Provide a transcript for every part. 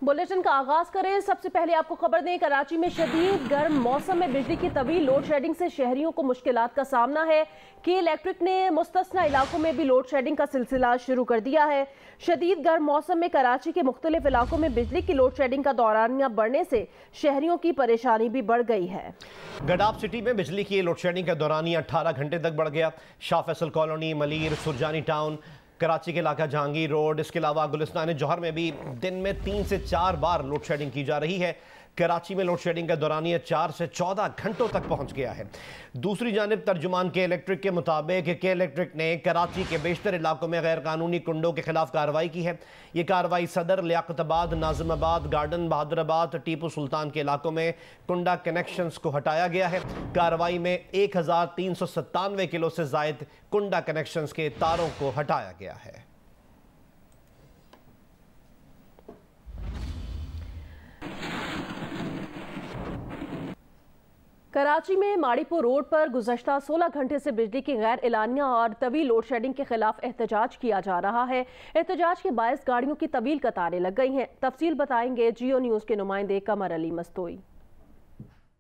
Bulletin का आगाज करें। सबसे पहले आपको खबर दें, कराची में शदीद गर्म मौसम में बिजली की तवील लोड शेडिंग से शहरियों को मुश्किलात का सामना है। की इलेक्ट्रिक ने मुस्तस्ना इलाकों में भी लोड शेडिंग का सिलसिला शुरू कर दिया है। शदीद गर्म मौसम में कराची के मुख्तलिफ इलाकों में बिजली की लोड शेडिंग का दौरानिया बढ़ने से शहरियों की परेशानी भी बढ़ गई है। गडाफ सिटी में बिजली की लोड शेडिंग का दौरानिया 18 घंटे तक बढ़ गया। शाह फैसल कॉलोनी, मलीर, सुरजानी टाउन, कराची के इलाका जहांगीर रोड, इसके अलावा गुलिस्तान जौहर में भी दिन में 3 से 4 बार लोड शेडिंग की जा रही है। कराची में लोड शेडिंग का दौरानिया 4 से 14 घंटों तक पहुंच गया है। दूसरी जानिब तर्जुमान के इलेक्ट्रिक के मुताबिक के इलेक्ट्रिक ने कराची के बेशतर इलाकों में गैर कानूनी कुंडों के खिलाफ कार्रवाई की है। ये कार्रवाई सदर, लियाकताबाद, नाजिमाबाद, गार्डन, बहादुराबाद, टीपू सुल्तान के इलाकों में कुंडा कनेक्शंस को हटाया गया है। कार्रवाई में 1397 किलो से जायद कुंडा कनेक्शंस के तारों को हटाया गया है। कराची में माड़ीपुर रोड पर गुज़श्ता 16 घंटे से बिजली की गैर एलानिया और तवील लोड शेडिंग के खिलाफ एहतजाज किया जा रहा है। एहतजाज के बायस गाड़ियों की तवील कतारें लग गई हैं। तफसील बताएंगे जियो न्यूज़ के नुमाइंदे कमर अली मस्तोई।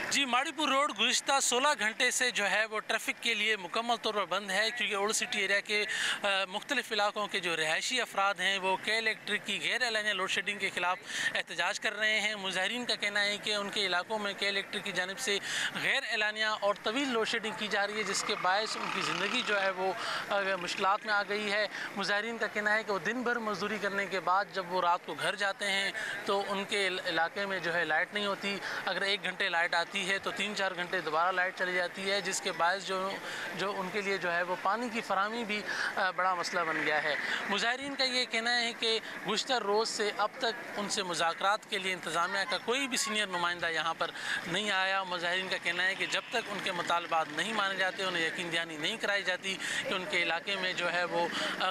जी, माड़ीपुर रोड गुज़िश्ता 16 घंटे से जो है वो ट्रैफिक के लिए मुकम्मल तौर पर बंद है, क्योंकि ओल्ड सिटी एरिया के मुख्तलिफ इलाकों के जो रिहायशी अफराद हैं वो के इलेक्ट्रिक की गैर एलानिया लोड शेडिंग के खिलाफ एहतजाज कर रहे हैं। मुजाहिरीन का कहना है कि उनके इलाकों में के इलेक्ट्रिक की जानिब से गैर एलानिया और तवील लोड शेडिंग की जा रही है, जिसके बायस उनकी ज़िंदगी जो है वो मुश्किलात में आ गई है। मुजाहिरीन का कहना है कि वो दिन भर मजदूरी करने के बाद जब वो रात को घर जाते हैं तो उनके इलाके में जो है लाइट नहीं होती। अगर 1 घंटे लाइट आती है तो 3-4 घंटे दोबारा लाइट चली जाती है, जिसके बायस जो उनके लिए जो है वो पानी की फराहमी भी बड़ा मसला बन गया है। मुजाहिरीन का ये कहना है कि गुज़श्ता रोज़ से अब तक उनसे मुज़ाकरात के लिए इंतज़ामिया का कोई भी सीनियर नुमाइंदा यहाँ पर नहीं आया। मुजाहिरीन का कहना है कि जब तक उनके मुतालबात नहीं माने जाते, उन्हें यकीन दहानी नहीं कराई जाती कि उनके इलाके में जो है वो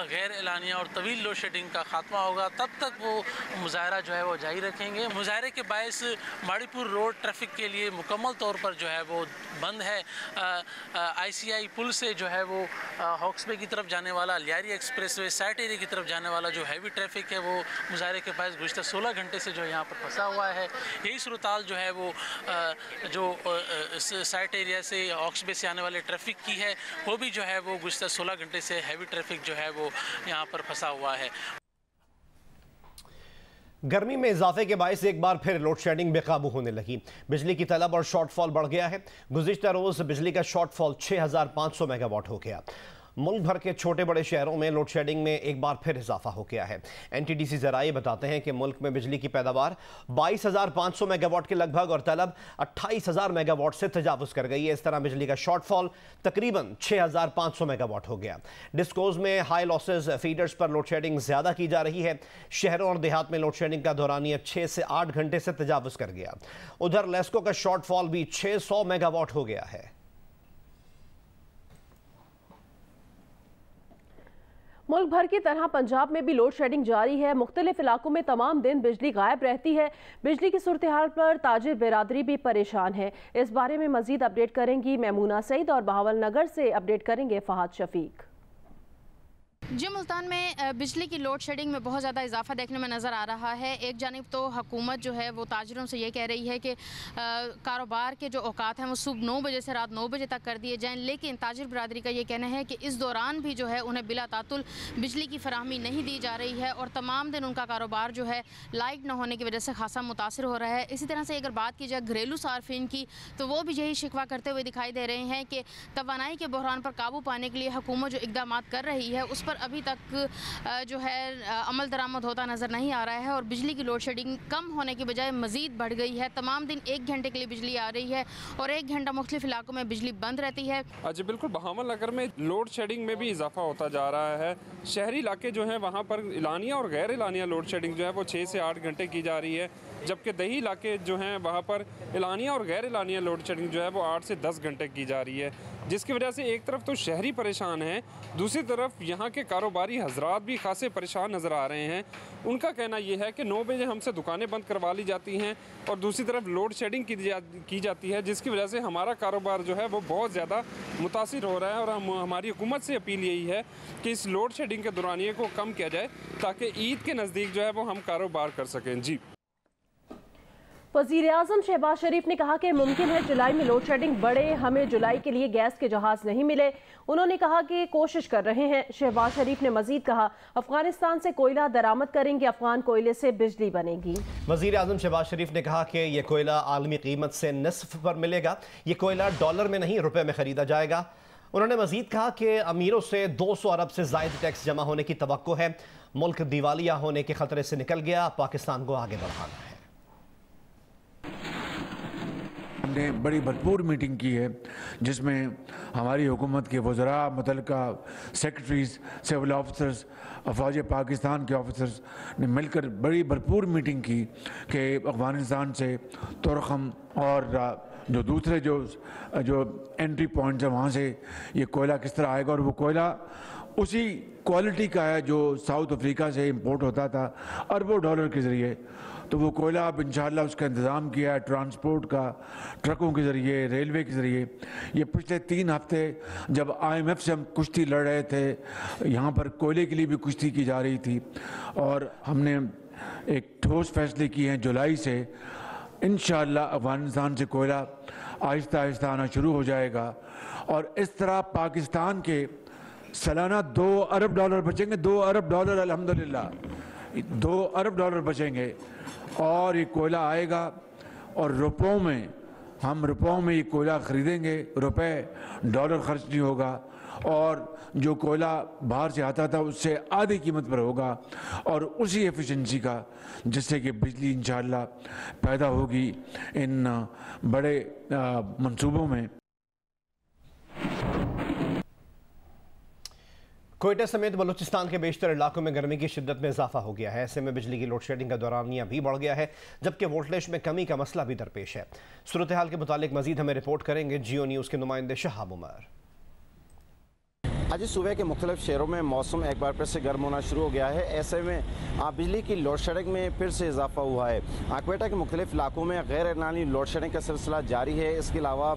गैर एलानिया और तवील लोड शेडिंग का खात्मा होगा, तब तक वो मुजाहरा जो है वो जारी रखेंगे। मुजाहरे के बायस माड़ीपुर रोड ट्रैफिक के लिए मुकम्मल तौर पर जो है वो बंद है। ICI पुल से जो है वो हॉक्सबे की तरफ जाने वाला लियारी एक्सप्रेसवे साइट एरिया की तरफ जाने वाला जो हैवी ट्रैफिक है वो मुजाहरे के पास गुज़श्ता 16 घंटे से जो यहाँ पर फंसा हुआ है। यही सूरताल जो है वो जो साइट एरिया से हॉक्सबे से आने वाले ट्रैफिक की है, वो भी जो है वो गुज़श्ता 16 घंटे से हैवी ट्रैफिक जो है वो यहाँ पर फंसा हुआ है। गर्मी में इजाफे के बायस एक बार फिर लोड शेडिंग बेकाबू होने लगी। बिजली की तलब और शॉर्टफॉल बढ़ गया है। गुज़िश्ता रोज बिजली का शॉर्टफॉल 6500 मेगावाट हो गया। मुल्क भर के छोटे बड़े शहरों में लोड शेडिंग में एक बार फिर इजाफा हो गया है। NTDC ज़राए बताते हैं कि मुल्क में बिजली की पैदावार 22,500 मेगावाट के लगभग और तलब 28,000 मेगावाट से तजावुज़ कर गई है। इस तरह बिजली का शॉर्टफॉल तकरीबन 6,500 मेगावाट हो गया। डिस्कोज में हाई लॉसेस फीडर्स पर लोड शेडिंग ज़्यादा की जा रही है। शहरों और देहात में लोड शेडिंग का दौरानिया 6 से 8 घंटे से तजावुज़ कर गया। उधर लेस्को का शॉर्टफॉल भी 600 मेगावाट हो गया है। मुल्क भर की तरह पंजाब में भी लोड शेडिंग जारी है। मुख्तलिफ इलाकों में तमाम दिन बिजली गायब रहती है। बिजली की सूरत हाल पर ताजिर बिरादरी भी परेशान है। इस बारे में मजीद अपडेट करेंगी मैमूना सईद और बहावल नगर से अपडेट करेंगे फहद शफीक। जी, मुल्तान में बिजली की लोड शेडिंग में बहुत ज़्यादा इजाफा देखने में नज़र आ रहा है। एक जानिब तो हुकूमत जो है वो ताजरों से ये कह रही है कि कारोबार के जो औकात हैं वो सुबह 9 बजे से रात 9 बजे तक कर दिए जाएं, लेकिन ताजिर बरादरी का ये कहना है कि इस दौरान भी जो है उन्हें बिला तातुल बिजली की फराहमी नहीं दी जा रही है और तमाम दिन उनका कारोबार जो है लाइट न होने की वजह से खासा मुतासर हो रहा है। इसी तरह से अगर बात की जाए घरेलू सार्फिन की, तो वो भी यही शिकवा करते हुए दिखाई दे रहे हैं कि तवानाई के बहरान पर काबू पाने के लिए हुकूमत जो इकदाम कर रही है उस पर अभी तक जो है अमल दरामद होता नज़र नहीं आ रहा है और बिजली की लोड शेडिंग कम होने की बजाय मज़ीद बढ़ गई है। तमाम दिन 1 घंटे के लिए बिजली आ रही है और 1 घंटा मुख्तलिफ इलाकों में बिजली बंद रहती है। जी बिल्कुल, बहावल नगर में लोड शेडिंग में भी इजाफा होता जा रहा है। शहरी इलाके जो हैं वहाँ पर एलानिया और गैर एलानिया लोड शेडिंग जो है वो 6 से 8 घंटे की जा रही है, जबकि दही इलाके जो हैं वहाँ पर एलानिया और गैर एलानिया लोड शेडिंग जो है वो 8 से 10 घंटे की जा रही है, जिसकी वजह से एक तरफ तो शहरी परेशान हैं, दूसरी तरफ यहाँ के कारोबारी हजरात भी खासे परेशान नज़र आ रहे हैं। उनका कहना यह है कि 9 बजे हमसे दुकानें बंद करवा ली जाती हैं और दूसरी तरफ लोड शेडिंग की जाती है, जिसकी वजह से हमारा कारोबार जो है वो बहुत ज़्यादा मुतासिर हो रहा है। और हमारी हुकूमत से अपील यही है कि इस लोड शेडिंग के दौरानिए को कम किया जाए ताकि ईद के नज़दीक जो है वो हम कारोबार कर सकें। जी। वज़ीर-ए-आज़म शहबाज शरीफ ने कहा कि मुमकिन है जुलाई में लोड शेडिंग बढ़े, हमें जुलाई के लिए गैस के जहाज नहीं मिले। उन्होंने कहा कि कोशिश कर रहे हैं। शहबाज शरीफ ने मजीद कहा, अफगानिस्तान से कोयला दरामद करेंगे, अफगान कोयले से बिजली बनेगी। वज़ीर-ए-आज़म शहबाज शरीफ ने कहा कि यह कोयला आलमी कीमत से निस्फ पर मिलेगा। ये कोयला डॉलर में नहीं रुपए में खरीदा जाएगा। उन्होंने मजीद कहा कि अमीरों से 200 अरब से ज़ायद टैक्स जमा होने की तवक्को है। मुल्क दिवालिया होने के खतरे से निकल गया, पाकिस्तान को आगे बढ़ाना है। हमने बड़ी भरपूर मीटिंग की है जिसमें हमारी हुकूमत के वज़रा, मुतल्लिका सेक्रेटरीज, सिविल ऑफिसर्स, अफवाज पाकिस्तान के ऑफिसर्स ने मिलकर बड़ी भरपूर मीटिंग की कि अफ़गानिस्तान से तुरखम और जो दूसरे जो एंट्री पॉइंट्स हैं वहाँ से ये कोयला किस तरह आएगा, और वो कोयला उसी क्वालिटी का है जो साउथ अफ्रीका से इंपोर्ट होता था अरबों डॉलर के ज़रिए। तो वो कोयला अब इंशाल्लाह उसका इंतज़ाम किया है ट्रांसपोर्ट का, ट्रकों के ज़रिए, रेलवे के ज़रिए। ये पिछले 3 हफ्ते जब IMF से हम कुश्ती लड़ रहे थे, यहाँ पर कोयले के लिए भी कुश्ती की जा रही थी, और हमने एक ठोस फैसले किए हैं जुलाई से इंशाल्लाह अफ़गानिस्तान से कोयला आहिस्ता आहिस्ता आना शुरू हो जाएगा। और इस तरह पाकिस्तान के सालाना $2 अरब बचेंगे। $2 अरब अल्हम्दुलिल्लाह, $2 अरब बचेंगे, और ये कोयला आएगा और रुपयों में ये कोयला ख़रीदेंगे, रुपए डॉलर खर्च नहीं होगा, और जो कोयला बाहर से आता था उससे आधी कीमत पर होगा, और उसी एफिशिएंसी का जिससे कि बिजली इंशाल्लाह पैदा होगी इन बड़े मंसूबों में। कोयटा समेत बलूचिस्तान के बेशतर इलाकों में गर्मी की शिद्दत में इजाफा हो गया है। ऐसे में बिजली की लोड शेडिंग का दौरानिया भी बढ़ गया है, जबकि वोल्टेज में कमी का मसला भी दरपेश है। सूरत हाल के मुतालिक मजीद हमें रिपोर्ट करेंगे जियो न्यूज़ के नुमाइंदे शहाब उमर। आज सुबह के मुख्तलिफ शहरों में मौसम एक बार फिर से गर्म होना शुरू हो गया है। ऐसे में बिजली की लोड शेडिंग में फिर से इजाफा हुआ है। कोयटा के मुख्तलिफ इलाकों में गैर एलानी लोड शेडिंग का सिलसिला जारी है। इसके अलावा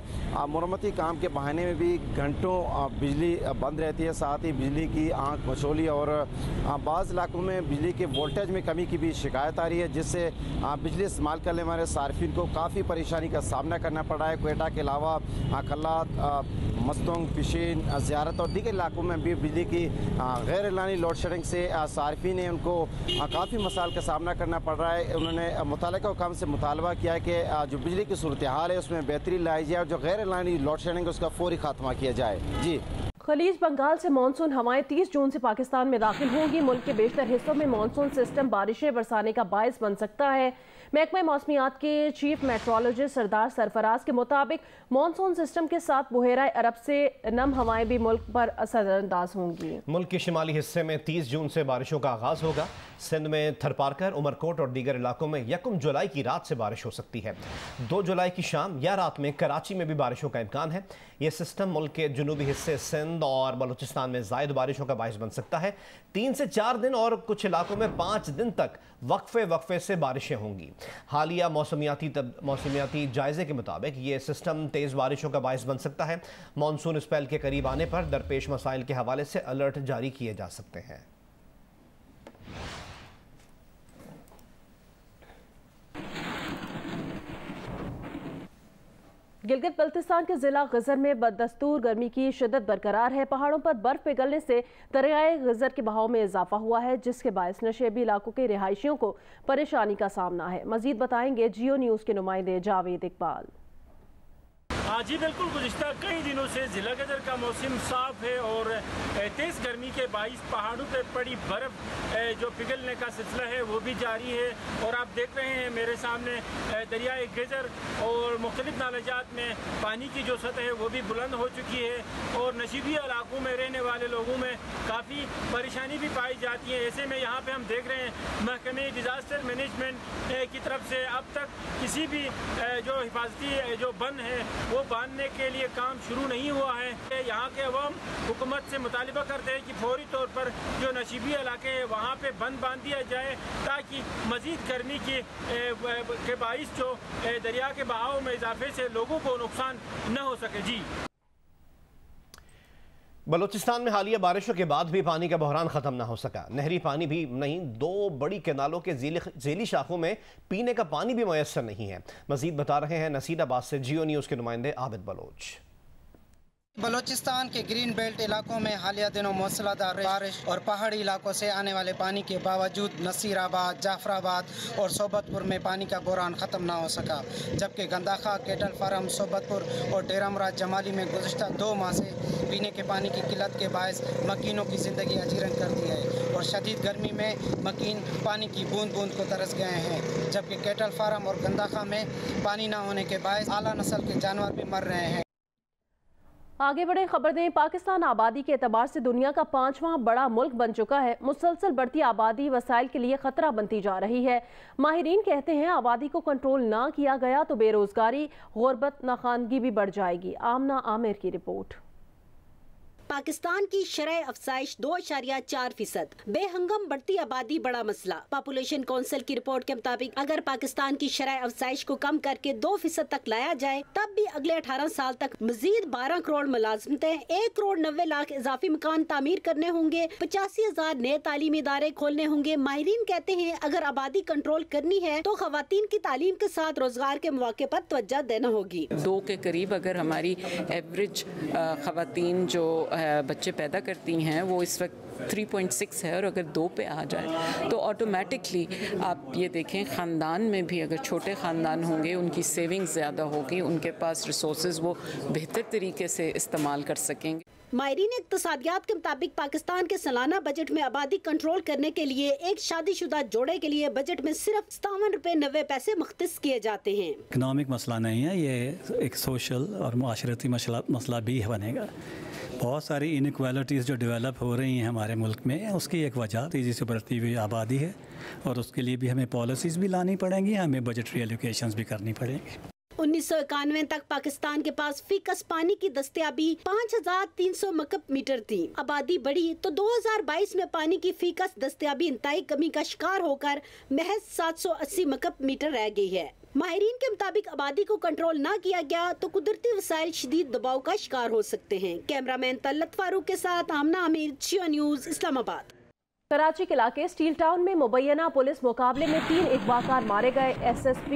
मरम्मती काम के बहाने में भी घंटों बिजली बंद रहती है। साथ ही बिजली की आंख मचोली और बाज़ इलाकों में बिजली के वोल्टेज में कमी की भी शिकायत आ रही है, जिससे बिजली इस्तेमाल करने वाले सार्फिन को काफ़ी परेशानी का सामना करना पड़ रहा है। कोयटा के अलावा खल्लात, मस्तंग, पिशीन, ज़ियारत और दीगर इलाकों में भी बिजली की गैर एलानी लोड शेडिंग से सार्फिन है उनको काफ़ी मसाइल का सामना करना पड़ रहा है। उन्होंने मुतल्लिका हुकाम से मुतालबा किया है कि जो बिजली की सूरत हाल है उसमें बेहतरी लाई जाए और जो गैर एलानी लोड शेडिंग है उसका फौरी खात्मा किया जाए। जी, खलीज बंगाल से मानसून हवाएं 30 जून से पाकिस्तान में दाखिल होंगी। मुल्क के बेशतर हिस्सों में मानसून सिस्टम बारिशें बरसाने का बायस बन सकता है। महकमा मौसमियात के चीफ मेट्रोलॉजिस्ट सरदार सरफराज के मुताबिक मानसून सिस्टम के साथ बुहेरा अरब से नम हवाएं भी मुल्क पर असरअंदाज होंगी। मुल्क के शिमाली हिस्से में 30 जून से बारिशों का आगाज होगा। सिंध में थरपारकर, उमरकोट और दीगर इलाकों में 1 जुलाई की रात से बारिश हो सकती है। 2 जुलाई की शाम या रात में कराची में भी बारिशों का इम्कान है। यह सिस्टम मुल्क के जुनूबी हिस्से सिंध और बलूचिस्तान में जायद बारिशों का बायस बन सकता है। 3 से 4 दिन और कुछ इलाकों में 5 दिन तक वक्फे से बारिशें होंगी। हालिया मौसमियाती जायजे के मुताबिक ये सिस्टम तेज़ बारिशों का बायस बन सकता है। मानसून स्पेल के करीब आने पर दरपेश मसाइल के हवाले से अलर्ट जारी किए जा सकते हैं। गिलगित बल्तिस्तान के जिला गजर में बदस्तूर गर्मी की शिद्दत बरकरार है। पहाड़ों पर बर्फ पिघलने से दरियाए गजर के बहाव में इजाफा हुआ है, जिसके बायस नशेबी इलाकों के रिहायशियों को परेशानी का सामना है। मजीद बताएंगे जियो न्यूज़ के नुमाइंदे जावेद इकबाल। जी बिल्कुल, गुज़िश्ता कई दिनों से ज़िला गजर का मौसम साफ है और तेज़ गर्मी के बाइस पहाड़ों पर पड़ी बर्फ़ जो पिघलने का सिलसिला है वो भी जारी है। और आप देख रहे हैं मेरे सामने दरियाए गजर और मुख्तलिफ नालाजात में पानी की जो सतह है वो भी बुलंद हो चुकी है और नशीबी इलाकों में रहने वाले लोगों में काफ़ी परेशानी भी पाई जाती है। ऐसे में यहाँ पर हम देख रहे हैं महकमे डिज़ास्टर मैनेजमेंट की तरफ से अब तक किसी भी जो हिफाजती जो बंद है वो बांधने के लिए काम शुरू नहीं हुआ है। यहाँ के अवाम हुकूमत से मुतालिबा करते हैं कि फौरी तौर पर जो नशीबी इलाके हैं वहाँ पे बंद बांध दिया जाए ताकि मज़ीद गर्मी के बाइस जो दरिया के बहाव में इजाफे से लोगों को नुकसान न हो सके। जी, बलूचिस्तान में हालिया बारिशों के बाद भी पानी का बहरान खत्म ना हो सका। नहरी पानी भी नहीं, 2 बड़ी कैनालों के झीली शाखों में पीने का पानी भी मुयस्सर नहीं है। मजीद बता रहे हैं नसीराबाद से जियो न्यूज़ के नुमाइंदे आबिद बलोच। बलूचिस्तान के ग्रीन बेल्ट इलाकों में हालिया दिनों मूसलाधार बारिश और पहाड़ी इलाकों से आने वाले पानी के बावजूद नसीराबाद, जाफराबाद और सोबतपुर में पानी का बहरान ख़त्म ना हो सका, जबकि गंदाखा, केटल फार्म, सोबतपुर और डेरा मुराद जमाली में गुज़िश्ता 2 माह से पीने के पानी की किल्लत के बायस मकीनों की ज़िंदगी अजीरन कर दी है और शदीद गर्मी में मकीन पानी की बूंद बूंद को तरस गए हैं, जबकि केटल फार्म और गंदाखा में पानी ना होने के बायस आला नस्ल के जानवर भी मर रहे हैं। आगे बढ़े खबर दें, पाकिस्तान आबादी के एतबार से दुनिया का 5वां बड़ा मुल्क बन चुका है। मुसलसल बढ़ती आबादी वसाइल के लिए खतरा बनती जा रही है। माहिरीन कहते हैं आबादी को कंट्रोल ना किया गया तो बेरोजगारी, गुर्बत, नाखानगी भी बढ़ जाएगी। आमना आमिर की रिपोर्ट। पाकिस्तान की शरह अफजाइश 2.4%। बेहंगम बढ़ती आबादी बड़ा मसला। पॉपुलेशन काउंसिल की रिपोर्ट के मुताबिक अगर पाकिस्तान की शरह अफजाइश को कम करके 2% तक लाया जाए तब भी अगले 18 साल तक मजीद 12 करोड़ मुलाजमतें, 1 करोड़ 90 लाख इजाफी मकान तामीर करने होंगे, 85,000 नए तालीमी इदारे खोलने होंगे। माहिरीन कहते हैं अगर आबादी कंट्रोल करनी है तो खवातीन की तालीम के साथ रोजगार के मौके पर तवज्जो देना होगी। 2 के करीब अगर हमारी एवरेज खवातीन जो बच्चे पैदा करती हैं वो इस वक्त 3.6 है और अगर 2 पे आ जाए तो ऑटोमेटिकली आप ये देखें ख़ानदान में भी अगर छोटे ख़ानदान होंगे उनकी सेविंग्स ज़्यादा होगी, उनके पास रिसोर्सेज वो बेहतर तरीके से इस्तेमाल कर सकेंगे। माहिरीन इक्तसादियात के मुताबिक पाकिस्तान के सालाना बजट में आबादी कंट्रोल करने के लिए एक शादीशुदा जोड़े के लिए बजट में सिर्फ ₹57.90 मुख्तस किए जाते हैं। इकनॉमिक मसला नहीं है, ये एक सोशल और माशरती मसला भी बनेगा। बहुत सारी इनइक्वालिटीज़ जो डेवलप हो रही हैं हमारे मुल्क में, उसकी एक वजह तेज़ी से बढ़ती हुई आबादी है और उसके लिए भी हमें पॉलिसीज़ भी लानी पड़ेंगी, हमें बजटरी एलोकेशंस भी करनी पड़ेंगी। 1991 तक पाकिस्तान के पास फीकस पानी की दस्तयाबी 5,300 मकब मीटर थी। आबादी बढ़ी तो 2022 में पानी की फीकस दस्तयाबी इंतहाई कमी का शिकार होकर महज 780 मकब मीटर रह गई है। माहिरीन के मुताबिक आबादी को कंट्रोल ना किया गया तो कुदरती वसाइल शदीद दबाव का शिकार हो सकते हैं। कैमरामैन तलत फारूक के साथ आमना आमिर, जियो न्यूज़, इस्लामाबाद। कराची के इलाके स्टील टाउन में मुबैना पुलिस मुकाबले में 3 अगवाकार मारे गए। SSP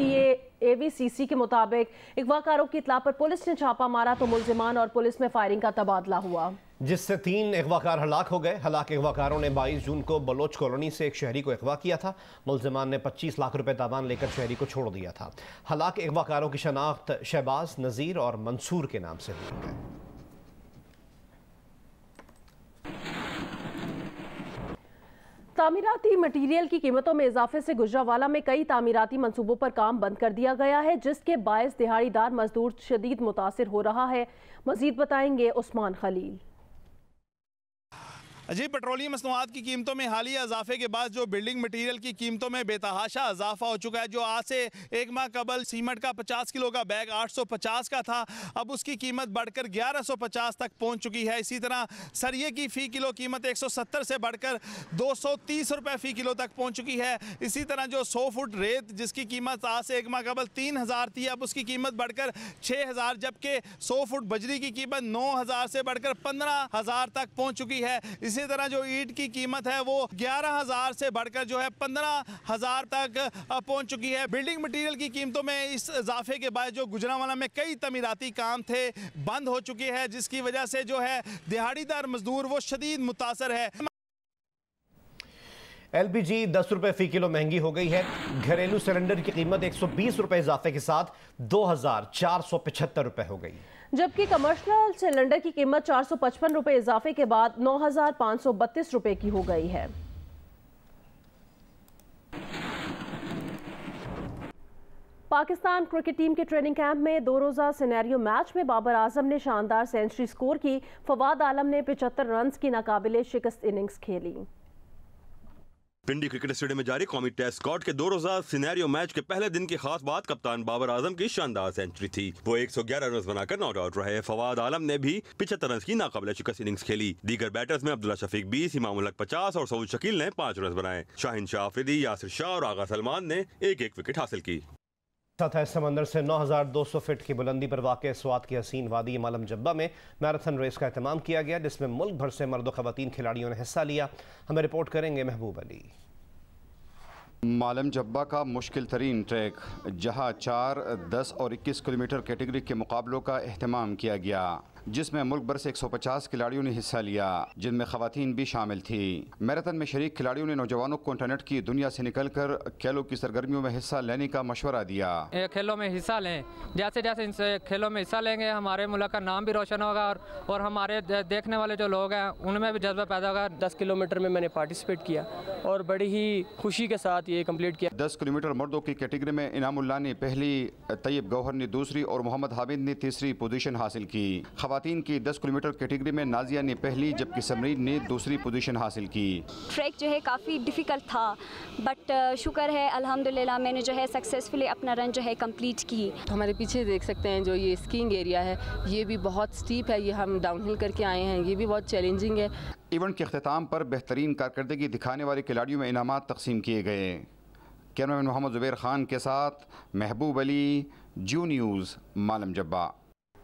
AVCC के मुताबिक अगवाकारों की इत्ला पर पुलिस ने छापा मारा तो मुल्जिमान और पुलिस में फायरिंग का तबादला हुआ, जिससे 3 अगवाकार हलाक हो गए। हलाक अगवाकारों ने 22 जून को बलोच कॉलोनी से एक शहरी को अगवा किया था। मुल्जिमान ने 25 लाख रुपए तावान लेकर शहरी को छोड़ दिया था। हलाक अगवाकारों की शनाख्त शहबाज, नज़ीर और मंसूर के नाम से हुई है। तामीराती मटीरियल की कीमतों में इजाफे से गुजरावाला में कई तामीराती मंसूबों पर काम बंद कर दिया गया है, जिसके बायस दिहाड़ीदार मजदूर शदीद मुतासिर हो रहा है। मजीद बताएंगे उस्मान खलील। जी, पेट्रोलियम मसनूआत की कीमतों में हालिया इजाफे के बाद जो बिल्डिंग मटीरियल की कीमतों में बेतहाशा इजाफा हो चुका है। जो आज से 1 माह कबल सीमेंट का 50 किलो का बैग 850 का था, अब उसकी कीमत बढ़कर 1150 तक पहुंच चुकी है। इसी तरह सरिये की फ़ी किलो कीमत 170 से बढ़कर 230 रुपये फ़ी किलो तक पहुँच चुकी है। इसी तरह जो 100 फुट रेत जिसकी कीमत आज से 1 माह कबल 3000 थी, अब उसकी कीमत बढ़कर 6000, जबकि 100 फुट बजरी की कीमत 9000 से बढ़कर 15000 तक पहुँच चुकी है। इसी तरह जो ईंट की कीमत है वो 11000 से बढ़कर जो है 15000 तक पहुंच चुकी है। बिल्डिंग मटेरियल की कीमतों में इस इजाफे के बाद जो गुजरांवाला में कई तमीराती काम थे बंद हो चुके हैं, जिसकी वजह से जो है दिहाड़ीदार मजदूर वो शदीद मुतासर है। LPG 10 रुपये फ़ी किलो महंगी हो गई है। घरेलू सिलेंडर की कीमत 120 रुपये इजाफे के साथ 2475 रुपये हो गई, जबकि कमर्शियल सिलेंडर की कीमत 455 रुपये इजाफे के बाद 9532 रुपये की हो गई है। पाकिस्तान क्रिकेट टीम के ट्रेनिंग कैंप में 2 रोज़ा सिनेरियो मैच में बाबर आजम ने शानदार सेंचुरी स्कोर की। फवाद आलम ने 75 रन की नाकाबिले शिकस्त इनिंग्स खेली। पिंडी क्रिकेट स्टेडियम में जारी कौमी टेस्ट स्क्वाड के 2 रोजा सिनेरियो मैच के पहले दिन की खास बात कप्तान बाबर आजम की शानदार सेंचुरी थी। वो 111 रन बनाकर नॉट आउट रहे। फवाद आलम ने भी 75 रन की नाकाबिले शिकस्त इनिंग्स खेली। दीगर बैटर्स में अब्दुल्ला शफीक 20, इमाम उल हक 50 और सऊद शकील ने 5 रन बनाए। शाहिन शाह अफरीदी, यासिर शाह और आगा सलमान ने 1-1 विकेट हासिल की। सतह समंदर से 9200 फीट की बुलंदी पर वाक़ स्वात की हसीन वादी मालम जब्बा में मैराथन रेस का एहतमाम किया गया, जिसमें मुल्क भर से मर्द व ख़वातीन खिलाड़ियों ने हिस्सा लिया। हमें रिपोर्ट करेंगे महबूब अली। मालम जब्बा का मुश्किल तरीन ट्रैक, जहां 4, 10 और 21 किलोमीटर कैटेगरी के मुकाबलों का एहतमाम किया गया, जिसमें मुल्क भर से 150 खिलाड़ियों ने हिस्सा लिया, जिनमें ख़वातीन भी शामिल थी। मैराथन में शरीक खिलाड़ियों ने नौजवानों को इंटरनेट की दुनिया से निकलकर खेलों की सरगर्मियों में हिस्सा लेने का मशवरा दिया। खेलों में हिस्सा लें, जैसे जैसे इन खेलों में हिस्सा लेंगे हमारे मुल्क का नाम भी रोशन होगा और हमारे देखने वाले जो लोग हैं उनमें भी जज्बा पैदा होगा। 10 किलोमीटर में मैंने पार्टिसिपेट किया और बड़ी ही खुशी के साथ ये कंप्लीट किया। 10 किलोमीटर मर्दों की कैटेगरी में इनामुल्लाह ने पहली, तैयब गौहर ने दूसरी और मोहम्मद हामिद ने तीसरी पोजीशन हासिल की। ख़वातीन की 10 किलोमीटर कैटेगरी में नाजिया ने पहली जबकि समरीन ने दूसरी पोजीशन हासिल की। ट्रैक जो है काफ़ी डिफ़िकल्ट था, बट शुक्र है अल्हम्दुलिल्लाह मैंने जो है सक्सेसफुली अपना रन जो है कंप्लीट की। हमारे पीछे देख सकते हैं जो ये स्कीइंग एरिया है, ये भी बहुत स्टीप है, ये हम डाउनहिल करके आए हैं, ये भी बहुत चैलेंजिंग है। इवेंट के अख्ताम पर बेहतरीन कारकर्दगी दिखाने वाले खिलाड़ियों में इनामात तकसीम किए गए। कैमरामैन मोहम्मद जुबैर खान के साथ महबूब अली, जियो न्यूज़, मालम जब्बा।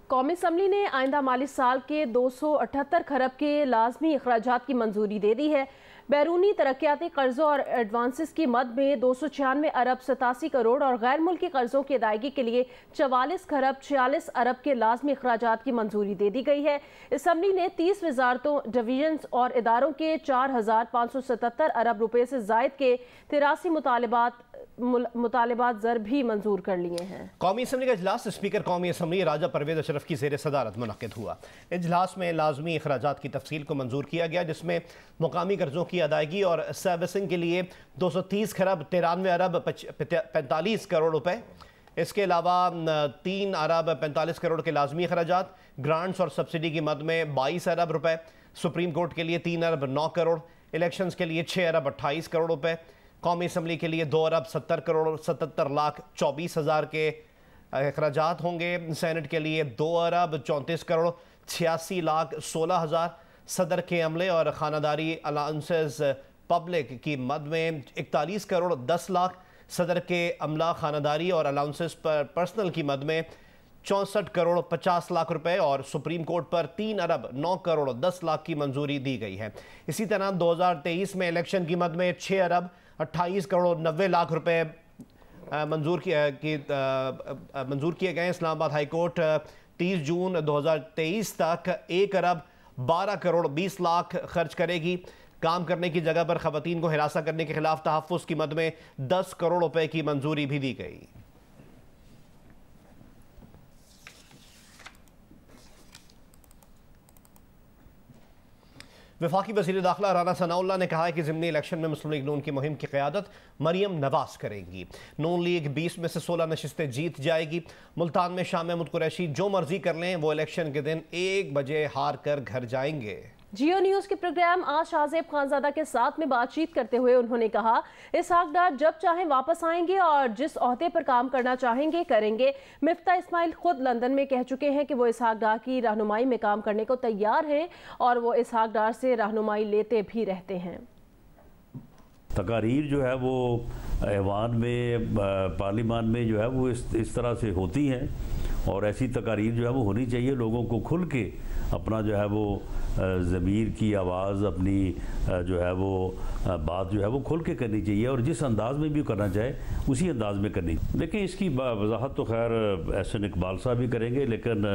कौमी असम्बली ने आइंदा माली साल के 278 खरब के लाजमी अखराजात की मंजूरी दे दी है। बैरूनी तरक्याती कर्जों और एडवांसेस की मद में 296 अरब 87 करोड़ और गैर मुल्की कर्जों की अदायगी के लिए 44 खरब 46 अरब के लाजमी अखराजात की मंजूरी दे दी गई है। असम्बली ने 30 वजारतों, डिवीजन्स और इदारों के 4577 अरब रुपए से जायद के 83 मुतालिबात ज़र भी मंजूर कर लिए हैं। कौमी असम्बली का इजलास स्पीकर कौमी असम्बली राजा परवेज अशरफ की ज़ेर सदारत मुनक़िद हुआ। इजलास में लाजमी अखराजात की तफसील को मंजूर किया गया, जिसमें मुकामी कर्जों की अदायगी और सर्विसिंग के लिए 230 खरब 93 अरब 45 करोड़ रुपए, इसके अलावा 3 अरब 45 करोड़ के लाजमी अखराजात, ग्रांट्स और सब्सिडी की मद में 22 अरब रुपए, सुप्रीम कोर्ट के लिए 3 अरब 9 करोड़, इलेक्शंस के लिए 6 अरब 28 करोड़ रुपए, कौमी असम्बली के लिए 2 अरब 70 करोड़ 77 लाख 24 हज़ार के अखराजात होंगे। सेनेट के लिए 2 अरब 34 करोड़ 86 लाख 16 हज़ार, सदर के अमले और खानादारी अलाउंसेस पब्लिक की मद में 41 करोड़ 10 लाख, सदर के अमला खानादारी और अलाउंसेस पर पर्सनल की मद में 64 करोड़ 50 लाख रुपए और सुप्रीम कोर्ट पर 3 अरब 9 करोड़ 10 लाख की मंजूरी दी गई है। इसी तरह 2023 में इलेक्शन की मद में 6 अरब 28 करोड़ 90 लाख रुपए मंजूर किए गए। इस्लामाबाद हाई कोर्ट 30 जून 2023 तक 1 अरब 12 करोड़ 20 लाख खर्च करेगी। काम करने की जगह पर खवातीन को हिरासा करने के खिलाफ तहफ़्फ़ुज़ की मद में 10 करोड़ रुपए की मंजूरी भी दी गई। वफाकी वज़ीर दाखिला राना सनाउल्लाह ने कहा है कि ज़िमनी इलेक्शन में मुस्लिम लीग नून की मुहिम की क़यादत मरियम नवाज करेंगी। नून लीग 20 में से 16 नशिस्तें जीत जाएगी। मुल्तान में शाह महमूद कुरैशी जो मर्जी कर लें, वो इलेक्शन के दिन 1 बजे हार कर घर जाएंगे। जियो न्यूज़ के प्रोग्राम आज शाहजेब खानजादा के साथ में बातचीत करते हुए उन्होंने कहा, इसहाक डार जब चाहें वापस आएंगे और जिस ओहदे पर काम करना चाहेंगे करेंगे। मिफ्ता इस्माइल खुद लंदन में कह चुके हैं कि वो इसहाक डार की रहनुमाई में काम करने को तैयार हैं और वो इसहाक डार से रहनुमाई लेते भी रहते हैं। तकारीर जो है वो ऐवान में, पार्लिमान में जो है वो इस तरह से होती हैं और ऐसी तकारीर जो है वो होनी चाहिए। लोगों को खुल के अपना जो है वो ज़मीर की आवाज़, अपनी जो है वो बात जो है वो खुल के करनी चाहिए और जिस अंदाज़ में भी करना चाहे उसी अंदाज़ में करनी। देखिए इसकी वजाहत तो खैर एहसन इकबाल साहब भी करेंगे, लेकिन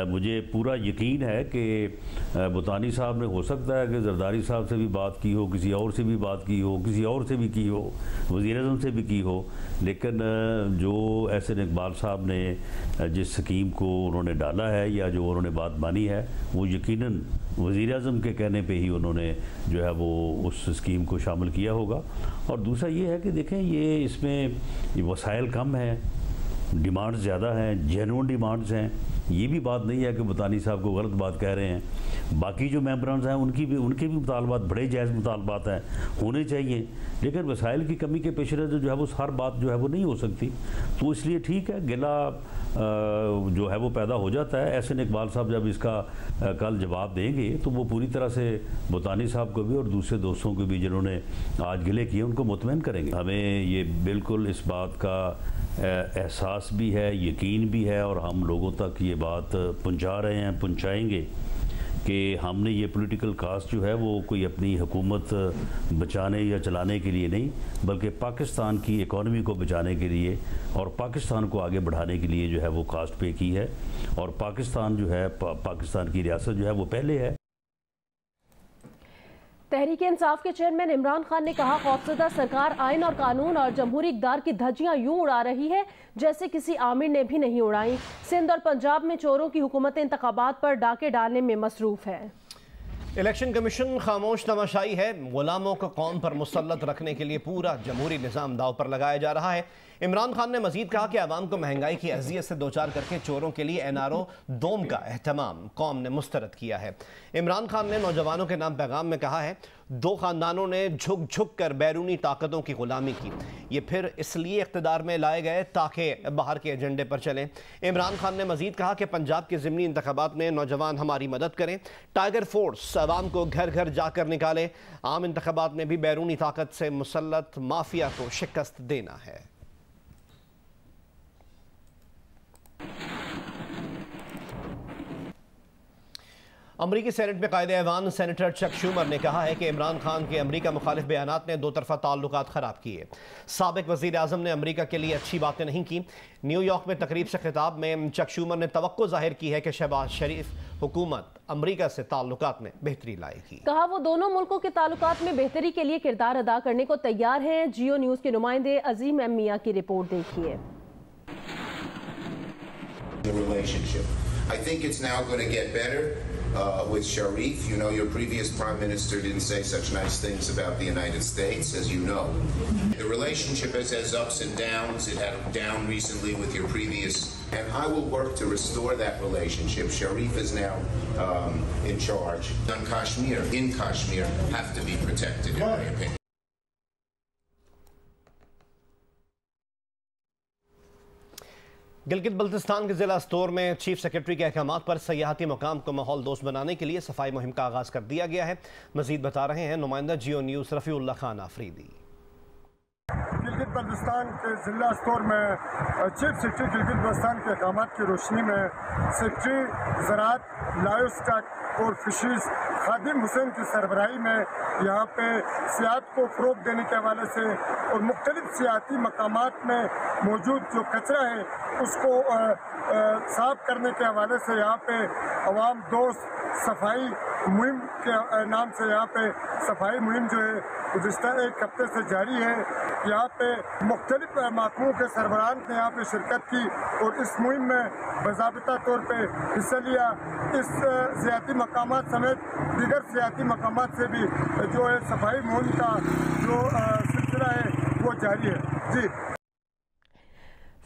मुझे पूरा यकीन है कि बुतानी साहब ने हो सकता है कि जरदारी साहब से भी बात की हो, किसी और से भी बात की हो, किसी और से भी की हो, वज़ीर-ए-आज़म से भी की हो, लेकिन जो एहसन इकबाल साहब ने जिस स्कीम को उन्होंने डाला है या जो उन्होंने बात मानी है वो यकीनन वज़ीर-ए-आज़म के कहने पे ही उन्होंने जो है वो उस स्कीम को शामिल किया होगा। और दूसरा ये है कि देखें ये इसमें वसाइल कम हैं, डिमांड्स ज़्यादा हैं, जेन्युइन डिमांड्स हैं। ये भी बात नहीं है कि बुतानी साहब को गलत बात कह रहे हैं। बाकी जो मेंबरान हैं उनके भी मुतालबात बड़े जायज़ मुतालबात हैं, होने चाहिए, लेकिन वसाइल की कमी के पेश नज़र जो है वो हर बात जो है वो नहीं हो सकती। तो इसलिए ठीक है, गिला जो है वो पैदा हो जाता है। एहसन इकबाल साहब जब इसका कल जवाब देंगे तो वो पूरी तरह से बुतानी साहब को भी और दूसरे दोस्तों को भी जिन्होंने आज गिले किए उनको मुतमईन करेंगे। हमें ये बिल्कुल इस बात का एहसास भी है, यकीन भी है, और हम लोगों तक ये बात पहुंचा रहे हैं, पहुंचाएंगे कि हमने ये पॉलिटिकल कास्ट जो है वो कोई अपनी हुकूमत बचाने या चलाने के लिए नहीं, बल्कि पाकिस्तान की इकॉनमी को बचाने के लिए और पाकिस्तान को आगे बढ़ाने के लिए जो है वो कास्ट पे की है। और पाकिस्तान जो है, पाकिस्तान की रियासत जो है वो पहले है। तहरीक इंसाफ के चेयरमैन इमरान खान ने कहा, खौफजदा सरकार आइन और कानून और जमहूरी इक़्तिदार की धज्जियां यूं उड़ा रही है जैसे किसी आमिर ने भी नहीं उड़ाई। सिंध और पंजाब में चोरों की हुकूमत इंतखाबात पर डाके डालने में मसरूफ है। इलेक्शन कमीशन खामोश तमाशाई है। गुलामों को कौम पर मुसल्लत रखने के लिए पूरा जमहूरी निज़ाम दाव पर लगाया जा रहा है। इमरान खान ने मजीद कहा कि अवाम को महंगाई की अजियत से दो चार करके चोरों के लिए NRO दोम का एहतमाम कौम ने मुस्तरद किया है। इमरान खान ने नौजवानों के नाम पैगाम में कहा है, दो खानदानों ने झुक झुक कर बैरूनी ताकतों की गुलामी की। ये फिर इसलिए इख्तिदार में लाए गए ताकि बाहर के एजेंडे पर चलें। इमरान खान ने मजीद कहा कि पंजाब के ज़िमनी इंतखाबात में नौजवान हमारी मदद करें। टाइगर फोर्स अवाम को घर घर जाकर निकाले। आम इंतखाबात में भी बैरूनी ताकत से मुसल्लत माफिया को शिकस्त देना है। अमरीकी सेनेट में कायदे ऐवान सेनेटर चक शूमर ने कहा है कि इमरान खान के अमरीका मुखालिफ बयानात ने दो तरफा ताल्लुकात ख़राब किए। साबिक वज़ीर आज़म ने अमरीका के लिए अच्छी बातें नहीं की। न्यूयॉर्क में तकरीब से खिताब में चक शूमर ने तवक्को जाहिर की है कि शहबाज शरीफ हुकूमत अमरीका से ताल्लुकात में बेहतरी लाएगी। कहा वो दोनों मुल्कों के ताल्लुकात में बेहतरी के लिए किरदार अदा करने को तैयार हैं। जियो न्यूज़ के नुमाइंदे अजीम एम मियां की रिपोर्ट देखिए। I think it's now going to get better with Sharif. You know, your previous prime minister didn't say such nice things about the United States, as you know. The relationship has ups and downs. It had a down recently with your previous, and I will work to restore that relationship. Sharif is now in charge. In Kashmir, have to be protected, in my opinion. Gilgit Baltistan के जिला स्तोर में chief secretary के अहकामात पर सयाहती मकाम को माहौल दोस्त बनाने के लिए सफाई मुहिम का आगाज कर दिया गया है। मजीद बता रहे हैं नुमाइंदा जियो न्यूज़ रफ़ीउल्लाह खान आफरीदी। गिलगित बल्तिस्तान के जिला स्टोर में चीफ सेक्रेटरी गिलगित बल्तिस्तान के अहकामात की रोशनी में सेक्रेटरी ज़राअत, लाइवस्टॉक और फिशरीज खादिम हुसैन की सरबराही में यहाँ पे सियाहत को फ़रोग़ देने के हवाले से और मुख्तलिफ सियाहती मकामात में मौजूद जो कचरा है उसको साफ करने के हवाले से यहाँ पे अवाम दोस्त सफाई मुहिम के नाम से यहाँ पे सफाई मुहिम जो है गुज़िश्ता एक हफ्ते से जारी है। यहाँ पे मुख्तलिफ महकमों के सरबराहान ने यहाँ पे शिरकत की और इस मुहिम में बाज़ाबिता तौर पे हिस्सा लिया। इस सियाती मकामात समेत दीगर सियाती मकामात से भी जो है सफाई मुहिम का जो सिलसिला है वो जारी है। जी,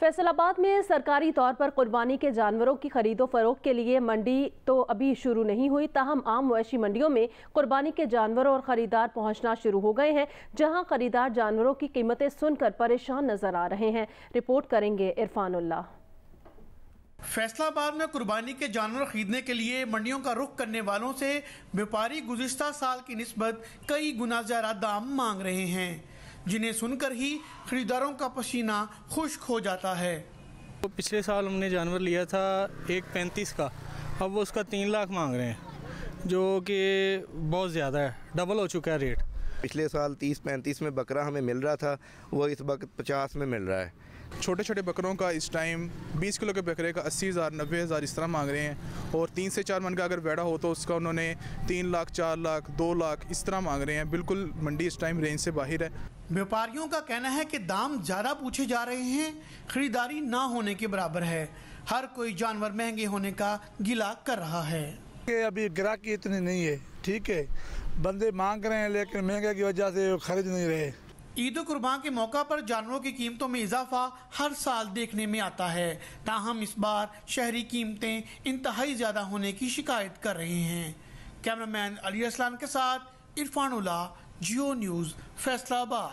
फैसलाबाद में सरकारी तौर पर कुर्बानी के जानवरों की खरीदो फरोख्त के लिए मंडी तो अभी शुरू नहीं हुई, ताहम आम मवेशी मंडियों में कुर्बानी के जानवरों और ख़रीदार पहुंचना शुरू हो गए हैं, जहां ख़रीदार जानवरों की कीमतें सुनकर परेशान नजर आ रहे हैं। रिपोर्ट करेंगे इरफानुल्लाह। फैसलाबाद में कुर्बानी के जानवर खरीदने के लिए मंडियों का रुख करने वालों से व्यापारी गुज़िश्ता साल की निस्बत कई गुना ज़्यादा दाम मांग रहे हैं, जिन्हें सुनकर ही खरीदारों का पसीना खुश्क हो जाता है। तो पिछले साल हमने जानवर लिया था 1.35 का, अब वो उसका 3 लाख मांग रहे हैं, जो कि बहुत ज़्यादा है, डबल हो चुका है रेट। पिछले साल 30-35 में बकरा हमें मिल रहा था, वो इस वक्त 50 में मिल रहा है। छोटे छोटे बकरों का इस टाइम 20 किलो के बकरे का 80,000 90,000 इस तरह मांग रहे हैं, और 3 से 4 मन का अगर बैड़ा हो तो उसका उन्होंने 3 लाख 4 लाख 2 लाख इस तरह मांग रहे हैं। बिल्कुल मंडी इस टाइम रेंज से बाहर है। व्यापारियों का कहना है कि दाम ज़्यादा पूछे जा रहे हैं, खरीदारी ना होने के बराबर है। हर कोई जानवर महंगे होने का गिला कर रहा है। अभी ग्राहकी इतनी नहीं है, ठीक है, बंदे मांग रहे हैं लेकिन महंगे की वजह से खरीद नहीं रहे। ईद कुर्बान के मौका पर जानवरों की कीमतों में इजाफा हर साल देखने में आता है, ताहम इस बार शहरी कीमतें इंतहाई ज़्यादा होने की शिकायत कर रहे हैं। कैमरामैन अली असलान के साथ इरफानुल्लाह, जियो न्यूज़, फैसलाबाद।